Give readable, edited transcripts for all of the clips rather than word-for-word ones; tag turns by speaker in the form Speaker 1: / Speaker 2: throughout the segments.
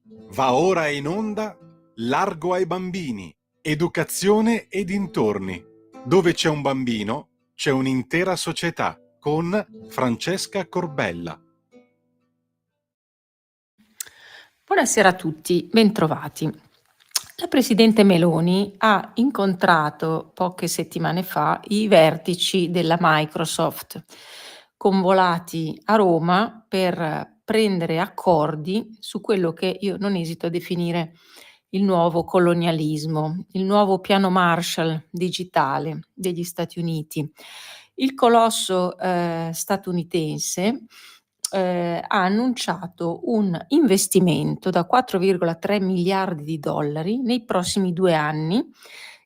Speaker 1: Va ora in onda Largo ai bambini, educazione e dintorni. Dove c'è un bambino, c'è un'intera società, con Francesca Corbella.
Speaker 2: Buonasera a tutti, bentrovati. La Presidente Meloni ha incontrato poche settimane fa i vertici della Microsoft, convolati a Roma per prendere accordi su quello che io non esito a definire il nuovo colonialismo, il nuovo piano Marshall digitale degli Stati Uniti. Il colosso statunitense ha annunciato un investimento da 4,3 miliardi di dollari nei prossimi 2 anni,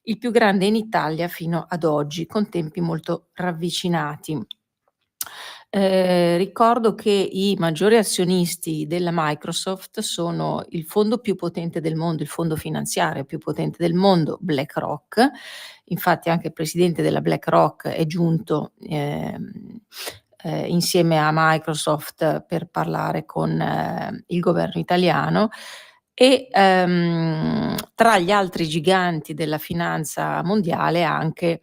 Speaker 2: il più grande in Italia fino ad oggi, con tempi molto ravvicinati. Ricordo che i maggiori azionisti della Microsoft sono il fondo più potente del mondo, il fondo finanziario più potente del mondo, BlackRock. Infatti anche il presidente della BlackRock è giunto insieme a Microsoft per parlare con il governo italiano e tra gli altri giganti della finanza mondiale anche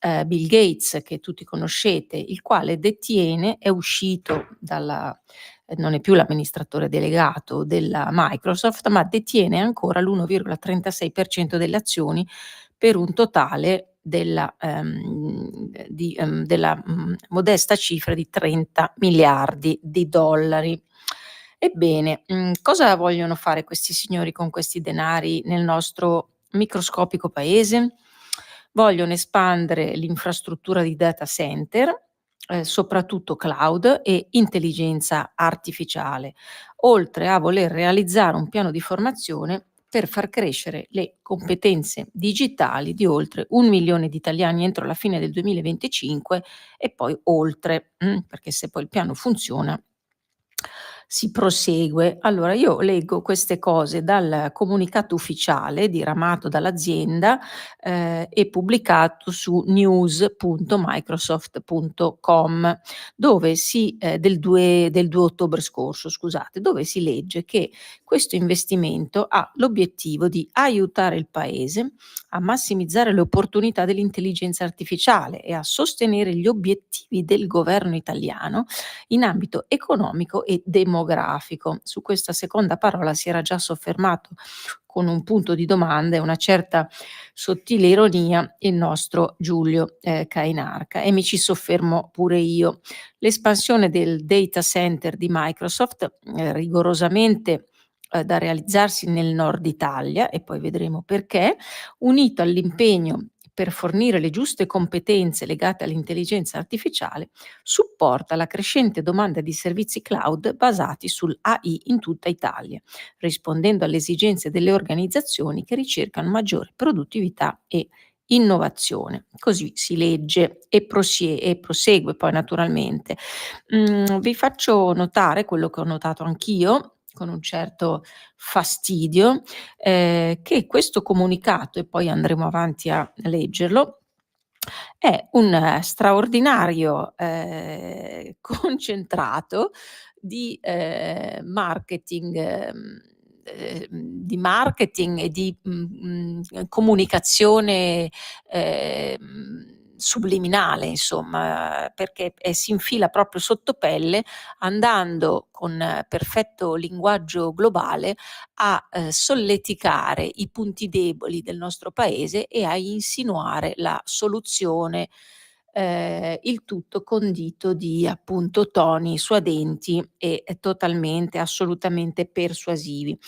Speaker 2: Bill Gates, che tutti conoscete, il quale è uscito non è più l'amministratore delegato della Microsoft, ma detiene ancora l'1,36% delle azioni per un totale della modesta cifra di 30 miliardi di dollari. Ebbene, cosa vogliono fare questi signori con questi denari nel nostro microscopico paese? Vogliono espandere l'infrastruttura di data center, soprattutto cloud e intelligenza artificiale, oltre a voler realizzare un piano di formazione per far crescere le competenze digitali di oltre 1 milione di italiani entro la fine del 2025 e poi oltre, perché se poi il piano funziona si prosegue. Allora io leggo queste cose dal comunicato ufficiale diramato dall'azienda, e pubblicato su news.microsoft.com dove del 2 ottobre scorso, scusate, dove si legge che questo investimento ha l'obiettivo di aiutare il paese a massimizzare le opportunità dell'intelligenza artificiale e a sostenere gli obiettivi del governo italiano in ambito economico e demografico. Su questa seconda parola si era già soffermato con un punto di domanda e una certa sottile ironia il nostro Giulio Cainarca, e mi ci soffermo pure io. L'espansione del data center di Microsoft, rigorosamente da realizzarsi nel nord Italia, e poi vedremo perché, unito all'impegno per fornire le giuste competenze legate all'intelligenza artificiale, supporta la crescente domanda di servizi cloud basati sull'AI in tutta Italia, rispondendo alle esigenze delle organizzazioni che ricercano maggiore produttività e innovazione. Così si legge e prosegue poi naturalmente. Vi faccio notare quello che ho notato anch'io con un certo fastidio, che questo comunicato, e poi andremo avanti a leggerlo, è un straordinario, concentrato di marketing e di, comunicazione, subliminale insomma, perché, si infila proprio sottopelle, andando con perfetto linguaggio globale a, solleticare i punti deboli del nostro paese e a insinuare la soluzione, il tutto condito di appunto toni suadenti e totalmente, assolutamente persuasivi.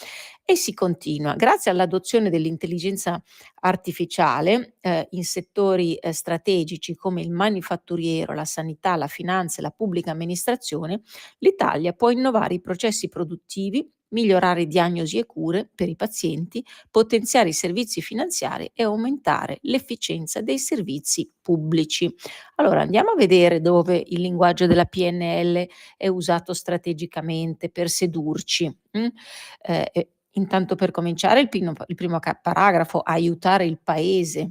Speaker 2: E si continua: grazie all'adozione dell'intelligenza artificiale, in settori, strategici come il manifatturiero, la sanità, la finanza e la pubblica amministrazione, l'Italia può innovare i processi produttivi, migliorare diagnosi e cure per i pazienti, potenziare i servizi finanziari e aumentare l'efficienza dei servizi pubblici. Allora andiamo a vedere dove il linguaggio della PNL è usato strategicamente per sedurci. Intanto per cominciare il primo paragrafo, aiutare il paese,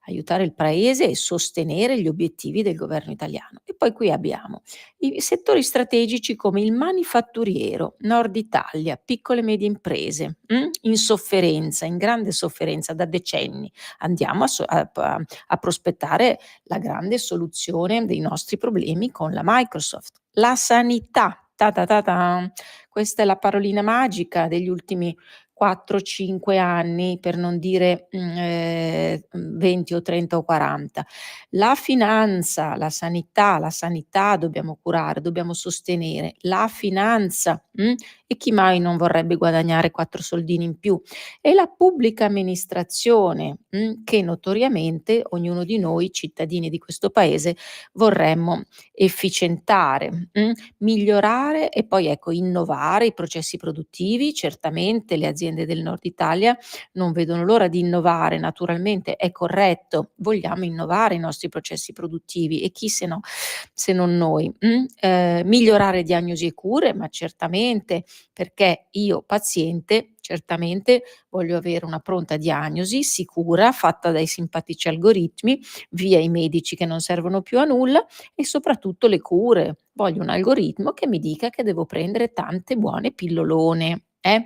Speaker 2: aiutare il paese e sostenere gli obiettivi del governo italiano. E poi qui abbiamo i settori strategici come il manifatturiero, Nord Italia, piccole e medie imprese, in sofferenza, in grande sofferenza da decenni. Andiamo a prospettare la grande soluzione dei nostri problemi con la Microsoft. La sanità, ta ta ta ta. Questa è la parolina magica degli ultimi 4, 5 anni, per non dire 20 o 30 o 40. La finanza, la sanità dobbiamo curare, dobbiamo sostenere. La finanza, e chi mai non vorrebbe guadagnare 4 soldini in più? E la pubblica amministrazione, che notoriamente ognuno di noi, cittadini di questo paese, vorremmo efficientare, migliorare e poi ecco innovare i processi produttivi. Certamente le aziende del Nord Italia non vedono l'ora di innovare, naturalmente è corretto, vogliamo innovare i nostri processi produttivi e chi se non noi. Migliorare diagnosi e cure, ma certamente, perché io paziente certamente voglio avere una pronta diagnosi sicura, fatta dai simpatici algoritmi, via i medici che non servono più a nulla e soprattutto le cure. Voglio un algoritmo che mi dica che devo prendere tante buone pillolone, eh.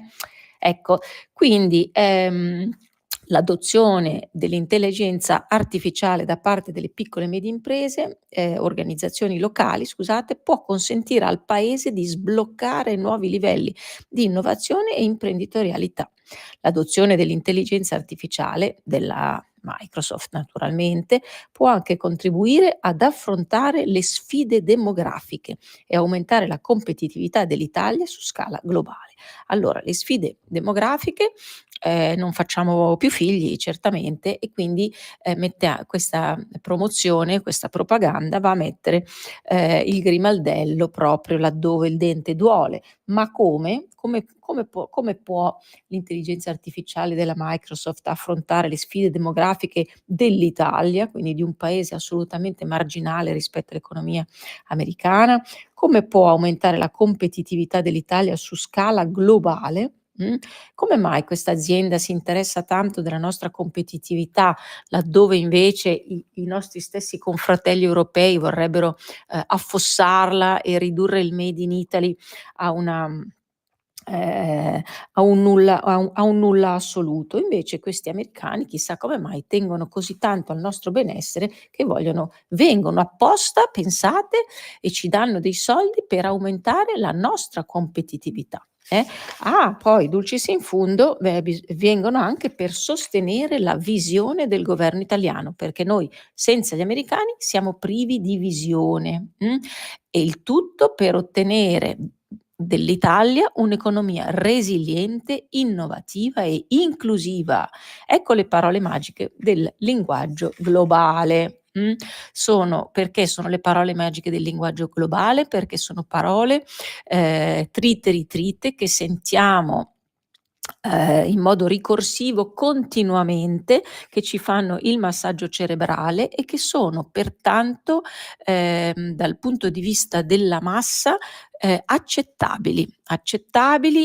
Speaker 2: Ecco, quindi, l'adozione dell'intelligenza artificiale da parte delle piccole e medie imprese, organizzazioni locali scusate, può consentire al paese di sbloccare nuovi livelli di innovazione e imprenditorialità. L'adozione dell'intelligenza artificiale, della Microsoft naturalmente, può anche contribuire ad affrontare le sfide demografiche e aumentare la competitività dell'Italia su scala globale. Allora, le sfide demografiche, non facciamo più figli certamente e quindi, questa promozione, questa propaganda va a mettere, il grimaldello proprio laddove il dente duole. Ma come? Come può l'intelligenza artificiale della Microsoft affrontare le sfide demografiche dell'Italia, quindi di un paese assolutamente marginale rispetto all'economia americana? Come può aumentare la competitività dell'Italia su scala globale? Come mai questa azienda si interessa tanto della nostra competitività, laddove invece i nostri stessi confratelli europei vorrebbero, affossarla e ridurre il made in Italy a una a un nulla assoluto. Invece questi americani, chissà come mai, tengono così tanto al nostro benessere che vengono apposta, pensate, e ci danno dei soldi per aumentare la nostra competitività, eh. Poi dulcis in fundo, vengono anche per sostenere la visione del governo italiano, perché noi senza gli americani siamo privi di visione, e il tutto per ottenere dell'Italia un'economia resiliente, innovativa e inclusiva. Ecco le parole magiche del linguaggio globale. Perché sono le parole magiche del linguaggio globale? Perché sono parole trite ritrite che sentiamo in modo ricorsivo continuamente, che ci fanno il massaggio cerebrale e che sono pertanto, dal punto di vista della massa, accettabili,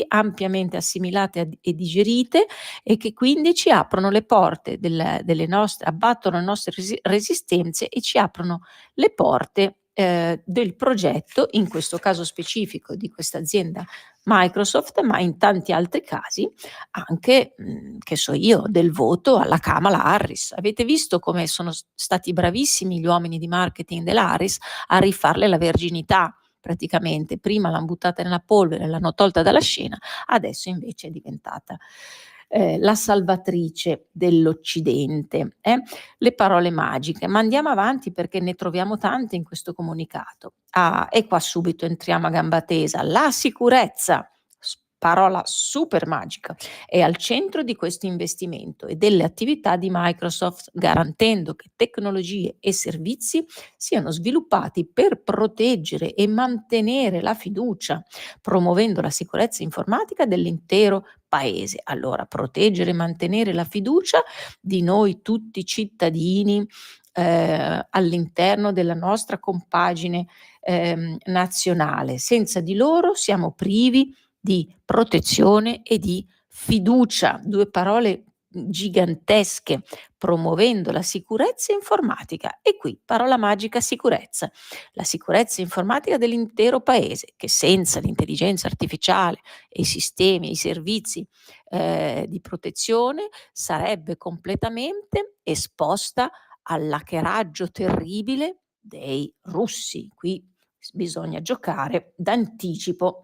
Speaker 2: ampiamente assimilate e digerite e che quindi ci aprono le porte delle nostre abbattono le nostre resistenze e ci aprono le porte, del progetto, in questo caso specifico di questa azienda Microsoft, ma in tanti altri casi anche, che so io, del voto alla Kamala Harris. Avete visto come sono stati bravissimi gli uomini di marketing dell'Harris a rifarle la verginità praticamente. Prima l'han buttata nella polvere, l'hanno tolta dalla scena, adesso invece è diventata, la salvatrice dell'Occidente, eh. Le parole magiche, ma andiamo avanti perché ne troviamo tante in questo comunicato. E qua subito entriamo a gamba tesa. La sicurezza, parola super magica, è al centro di questo investimento e delle attività di Microsoft, garantendo che tecnologie e servizi siano sviluppati per proteggere e mantenere la fiducia, promuovendo la sicurezza informatica dell'intero paese. Allora, proteggere e mantenere la fiducia di noi tutti cittadini all'interno della nostra compagine nazionale. Senza di loro siamo privi di protezione e di fiducia, 2 parole gigantesche, promuovendo la sicurezza informatica. E qui, parola magica sicurezza. La sicurezza informatica dell'intero paese, che senza l'intelligenza artificiale e i sistemi e i servizi, di protezione sarebbe completamente esposta all'hackeraggio terribile dei russi. Qui bisogna giocare d'anticipo.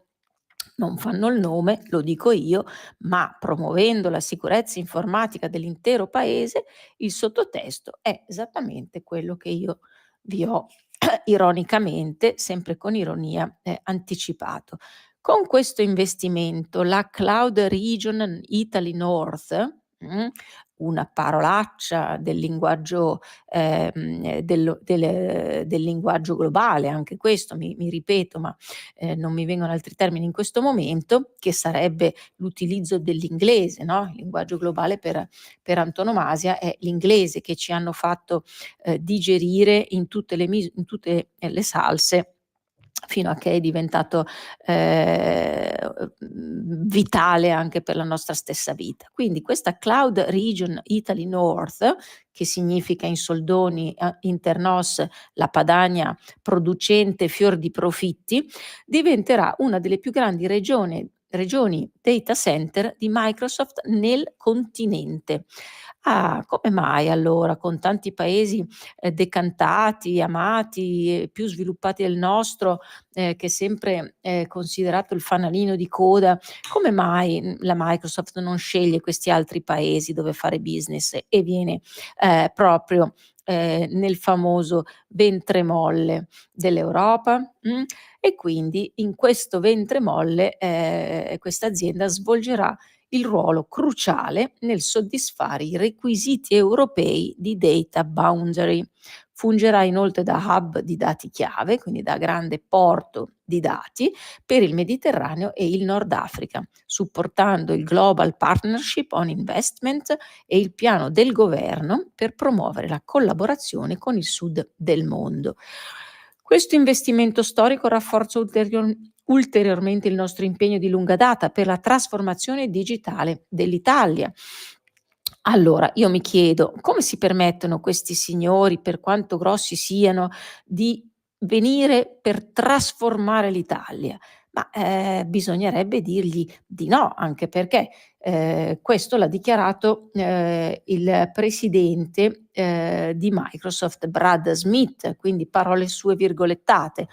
Speaker 2: Non fanno il nome, lo dico io, ma promuovendo la sicurezza informatica dell'intero paese, il sottotesto è esattamente quello che io vi ho ironicamente, sempre con ironia, anticipato. Con questo investimento la Cloud Region Italy North, una parolaccia del linguaggio, del linguaggio globale, anche questo mi ripeto, ma non mi vengono altri termini in questo momento, che sarebbe l'utilizzo dell'inglese, no, il linguaggio globale per antonomasia è l'inglese che ci hanno fatto, digerire in tutte le salse fino a che è diventato, vitale anche per la nostra stessa vita. Quindi questa Cloud Region Italy North, che significa in soldoni, internos la Padania producente fior di profitti, diventerà una delle più grandi regioni data center di Microsoft nel continente. Ah, come mai allora con tanti paesi, decantati, amati, più sviluppati del nostro, che è sempre, considerato il fanalino di coda, come mai, la Microsoft non sceglie questi altri paesi dove fare business e viene, proprio, nel famoso ventre molle dell'Europa? E quindi in questo ventre molle, questa azienda svolgerà il ruolo cruciale nel soddisfare i requisiti europei di data boundary. Fungerà inoltre da hub di dati chiave, quindi da grande porto di dati per il Mediterraneo e il Nord Africa, supportando il Global Partnership on Investment e il piano del governo per promuovere la collaborazione con il sud del mondo. Questo investimento storico rafforza ulteriormente il nostro impegno di lunga data per la trasformazione digitale dell'Italia. Allora, io mi chiedo come si permettono questi signori, per quanto grossi siano, di venire per trasformare l'Italia? Ma bisognerebbe dirgli di no, anche perché questo l'ha dichiarato il presidente di Microsoft, Brad Smith, quindi parole sue virgolettate.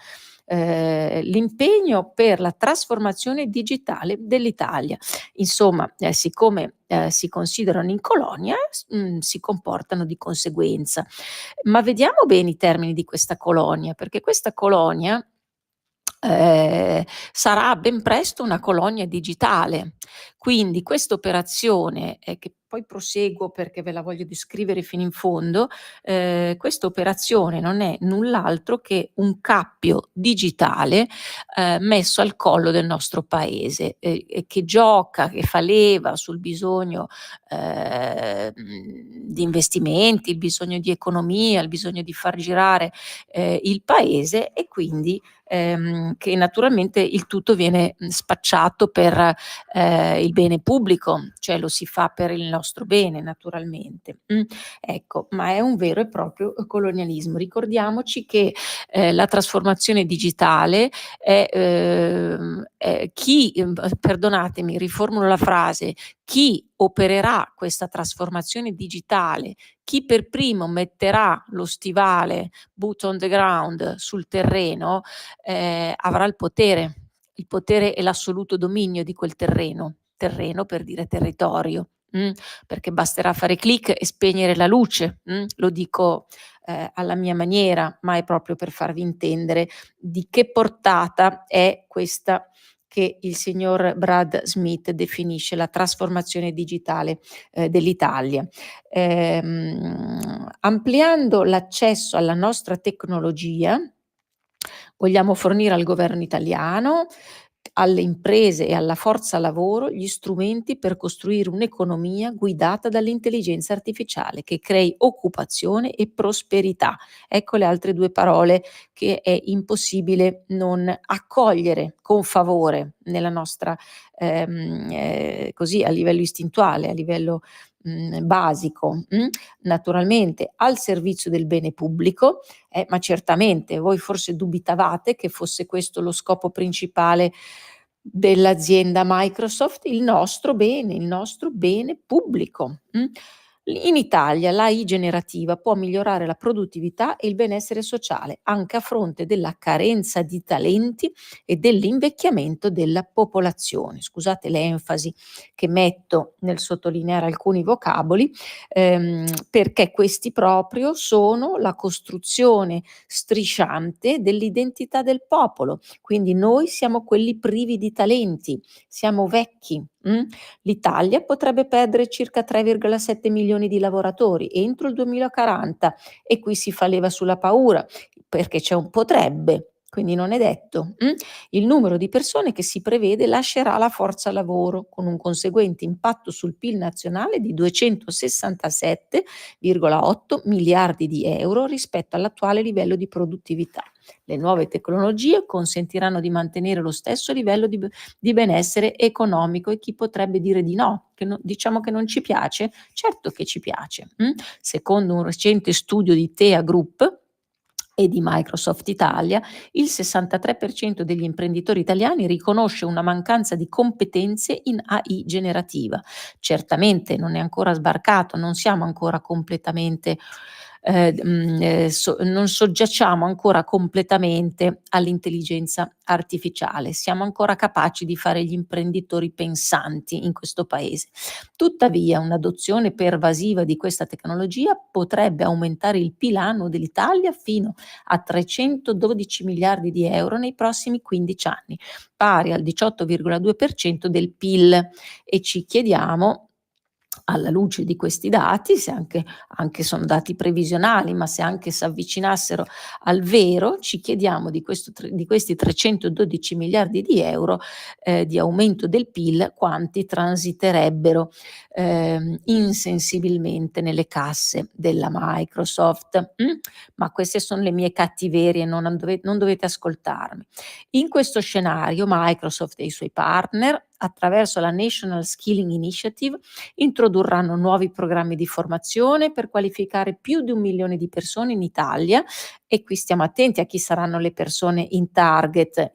Speaker 2: L'impegno per la trasformazione digitale dell'Italia. Insomma, siccome, si considerano in colonia, si comportano di conseguenza. Ma vediamo bene i termini di questa colonia, perché questa colonia, sarà ben presto una colonia digitale. Quindi quest'operazione, che poi proseguo perché ve la voglio descrivere fino in fondo, questa operazione non è null'altro che un cappio digitale, messo al collo del nostro paese, e che gioca, che fa leva sul bisogno, di investimenti, il bisogno di economia, il bisogno di far girare, il paese e quindi che naturalmente il tutto viene, spacciato per, il bene pubblico, cioè lo si fa per il nostro bene naturalmente. Ecco, ma è un vero e proprio colonialismo. Ricordiamoci che, la trasformazione digitale è chi perdonatemi, riformulo la frase, chi opererà questa trasformazione digitale, chi per primo metterà lo stivale boot on the ground sul terreno, avrà il potere e l'assoluto dominio di quel terreno per dire territorio, perché basterà fare clic e spegnere la luce, lo dico, alla mia maniera, ma è proprio per farvi intendere di che portata è questa che il signor Brad Smith definisce la trasformazione digitale, dell'Italia. Ampliando l'accesso alla nostra tecnologia, vogliamo fornire al governo italiano, alle imprese e alla forza lavoro gli strumenti per costruire un'economia guidata dall'intelligenza artificiale che crei occupazione e prosperità. Ecco le altre 2 parole che è impossibile non accogliere con favore, nella nostra così a livello istintuale, a livello basico, naturalmente al servizio del bene pubblico, ma certamente voi forse dubitavate che fosse questo lo scopo principale dell'azienda Microsoft, il nostro bene pubblico. In Italia l'AI generativa può migliorare la produttività e il benessere sociale, anche a fronte della carenza di talenti e dell'invecchiamento della popolazione. Scusate l'enfasi che metto nel sottolineare alcuni vocaboli, perché questi proprio sono la costruzione strisciante dell'identità del popolo. Quindi noi siamo quelli privi di talenti, siamo vecchi. L'Italia potrebbe perdere circa 3,7 milioni di lavoratori entro il 2040 e qui si fa leva sulla paura, perché c'è un potrebbe, quindi non è detto. Il numero di persone che si prevede lascerà la forza lavoro, con un conseguente impatto sul PIL nazionale di 267,8 miliardi di euro rispetto all'attuale livello di produttività. Le nuove tecnologie consentiranno di mantenere lo stesso livello di benessere economico, e chi potrebbe dire di no? Diciamo che non ci piace? Certo che ci piace. Secondo un recente studio di Tea Group e di Microsoft Italia, il 63% degli imprenditori italiani riconosce una mancanza di competenze in AI generativa. Certamente non è ancora sbarcato, non siamo ancora completamente non soggiacciamo ancora completamente all'intelligenza artificiale, siamo ancora capaci di fare gli imprenditori pensanti in questo paese. Tuttavia, un'adozione pervasiva di questa tecnologia potrebbe aumentare il PIL annuo dell'Italia fino a 312 miliardi di euro nei prossimi 15 anni, pari al 18,2% del PIL, e ci chiediamo, alla luce di questi dati, se anche sono dati previsionali, ma se anche si avvicinassero al vero, ci chiediamo di questi 312 miliardi di euro di aumento del PIL, quanti transiterebbero insensibilmente nelle casse della Microsoft. Ma queste sono le mie cattiverie, non dovete ascoltarmi. In questo scenario Microsoft e i suoi partner, attraverso la National Skilling Initiative, introdurranno nuovi programmi di formazione per qualificare più di 1 milione di persone in Italia, e qui stiamo attenti a chi saranno le persone in target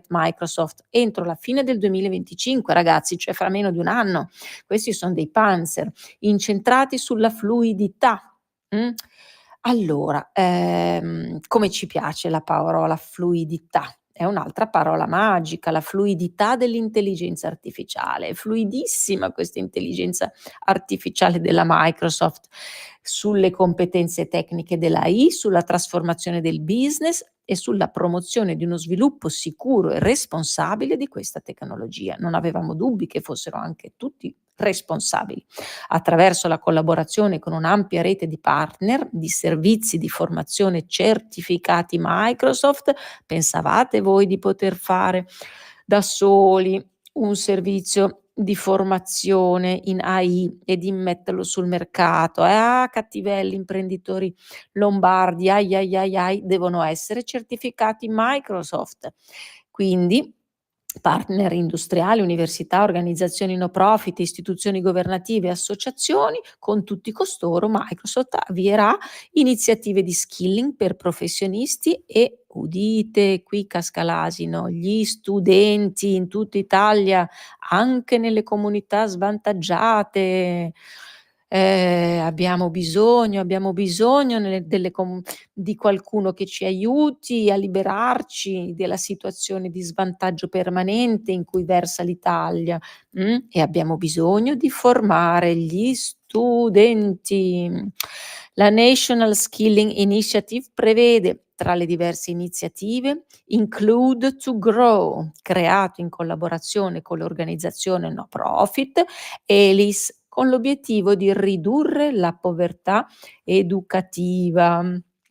Speaker 2: Microsoft entro la fine del 2025, ragazzi, cioè fra meno di un anno. Questi sono dei Panzer incentrati sulla fluidità. Allora, come ci piace la parola fluidità. È un'altra parola magica, la fluidità dell'intelligenza artificiale. È fluidissima questa intelligenza artificiale della Microsoft sulle competenze tecniche dell'AI, sulla trasformazione del business e sulla promozione di uno sviluppo sicuro e responsabile di questa tecnologia. Non avevamo dubbi che fossero anche tutti responsabili. Attraverso la collaborazione con un'ampia rete di partner, di servizi di formazione certificati Microsoft, pensavate voi di poter fare da soli un servizio di formazione in AI e di metterlo sul mercato? Cattivelli imprenditori lombardi, ai ai ai ai, devono essere certificati Microsoft. Quindi partner industriali, università, organizzazioni no profit, istituzioni governative, associazioni, con tutti costoro Microsoft avvierà iniziative di skilling per professionisti e, udite, qui casca l'asino, gli studenti in tutta Italia, anche nelle comunità svantaggiate. Abbiamo bisogno di qualcuno che ci aiuti a liberarci della situazione di svantaggio permanente in cui versa l'Italia, e abbiamo bisogno di formare gli studenti. La National Skilling Initiative prevede, tra le diverse iniziative, Include to Grow, creato in collaborazione con l'organizzazione no profit ELIS, con l'obiettivo di ridurre la povertà educativa.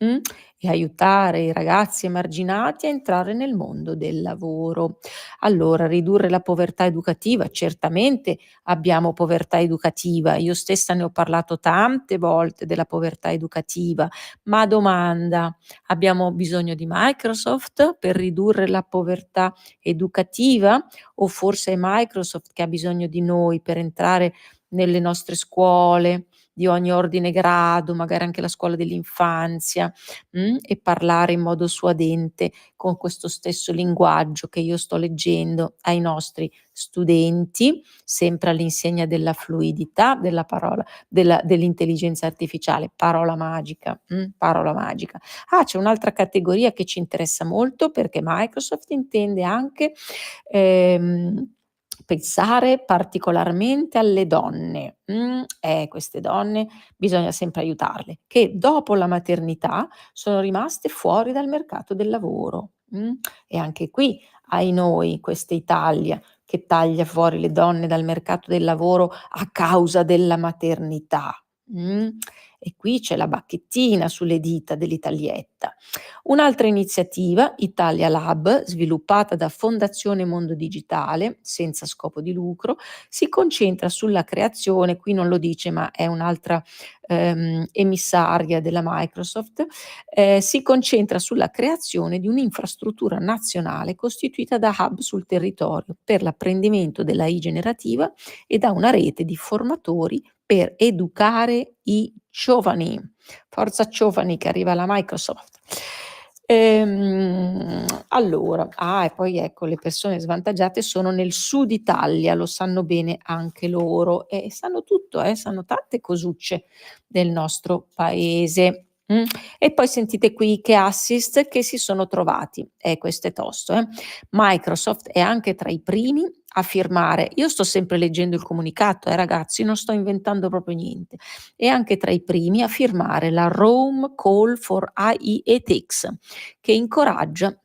Speaker 2: mh, e aiutare i ragazzi emarginati a entrare nel mondo del lavoro. Allora, ridurre la povertà educativa, certamente abbiamo povertà educativa, io stessa ne ho parlato tante volte della povertà educativa, ma domanda: abbiamo bisogno di Microsoft per ridurre la povertà educativa o forse è Microsoft che ha bisogno di noi per entrare nelle nostre scuole di ogni ordine e grado, magari anche la scuola dell'infanzia, e parlare in modo suadente con questo stesso linguaggio che io sto leggendo ai nostri studenti, sempre all'insegna della fluidità della parola, dell'intelligenza artificiale, parola magica, parola magica. Ah, c'è un'altra categoria che ci interessa molto perché Microsoft intende anche, ehm, pensare particolarmente alle donne. Queste donne bisogna sempre aiutarle, che dopo la maternità sono rimaste fuori dal mercato del lavoro. E anche qui, ahinoi, questa Italia che taglia fuori le donne dal mercato del lavoro a causa della maternità. Mh? E qui c'è la bacchettina sulle dita dell'Italietta. Un'altra iniziativa, Italia Lab, sviluppata da Fondazione Mondo Digitale, senza scopo di lucro, si concentra sulla creazione, qui non lo dice ma è un'altra emissaria della Microsoft, si concentra sulla creazione di un'infrastruttura nazionale costituita da hub sul territorio per l'apprendimento dell'AI generativa e da una rete di formatori per educare i giovani. Forza giovani che arriva la Microsoft. Allora, e poi ecco, le persone svantaggiate sono nel Sud Italia, lo sanno bene anche loro e sanno tutto, sanno tante cosucce del nostro paese. E poi sentite qui che assist che si sono trovati. Questo è tosto, eh. Microsoft è anche tra i primi a firmare, io sto sempre leggendo il comunicato, ragazzi, non sto inventando proprio niente, è anche tra i primi a firmare la Rome Call for AI Ethics, che incoraggia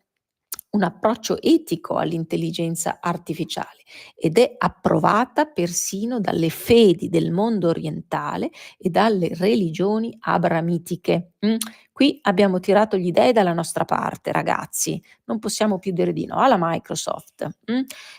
Speaker 2: un approccio etico all'intelligenza artificiale ed è approvata persino dalle fedi del mondo orientale e dalle religioni abramitiche. Qui abbiamo tirato gli dei dalla nostra parte, ragazzi, non possiamo più dire di no alla Microsoft.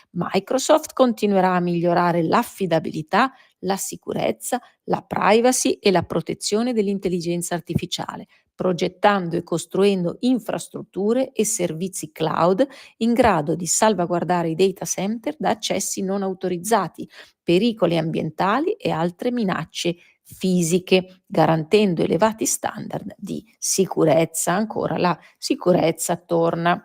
Speaker 2: Microsoft continuerà a migliorare l'affidabilità, la sicurezza, la privacy e la protezione dell'intelligenza artificiale, progettando e costruendo infrastrutture e servizi cloud in grado di salvaguardare i data center da accessi non autorizzati, pericoli ambientali e altre minacce fisiche, garantendo elevati standard di sicurezza. Ancora la sicurezza torna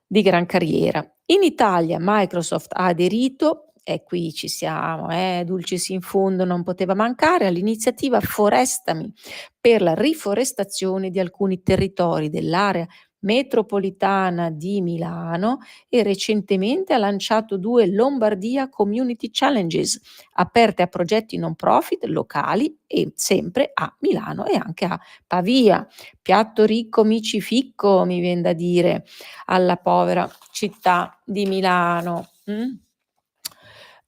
Speaker 2: di gran carriera. In Italia Microsoft ha aderito, e qui ci siamo, dulcis in fundo non poteva mancare, all'iniziativa Forestami per la riforestazione di alcuni territori dell'area metropolitana di Milano e recentemente ha lanciato 2 Lombardia Community Challenges aperte a progetti non profit locali e sempre a Milano e anche a Pavia. Piatto ricco, mici ficco, mi vien da dire, alla povera città di Milano.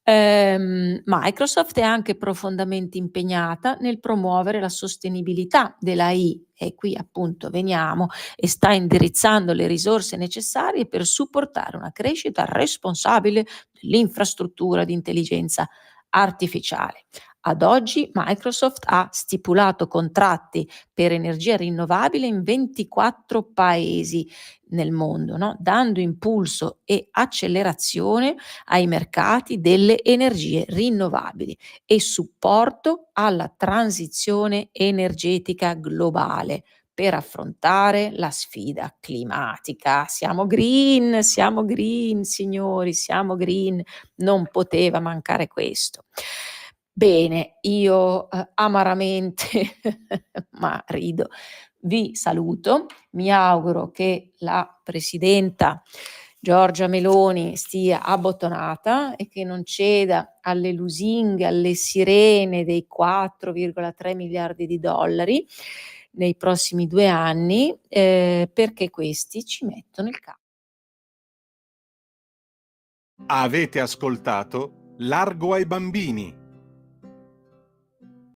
Speaker 2: Microsoft è anche profondamente impegnata nel promuovere la sostenibilità dell'AI e qui appunto veniamo e sta indirizzando le risorse necessarie per supportare una crescita responsabile dell'infrastruttura di intelligenza artificiale. Ad oggi Microsoft ha stipulato contratti per energia rinnovabile in 24 paesi nel mondo, no? Dando impulso e accelerazione ai mercati delle energie rinnovabili e supporto alla transizione energetica globale per affrontare la sfida climatica. Siamo green, signori, siamo green, non poteva mancare questo. Bene, io amaramente, ma rido, vi saluto. Mi auguro che la presidenta Giorgia Meloni stia abbottonata e che non ceda alle lusinghe, alle sirene dei 4,3 miliardi di dollari nei prossimi 2 anni, perché questi ci mettono il capo.
Speaker 1: Avete ascoltato Largo ai bambini,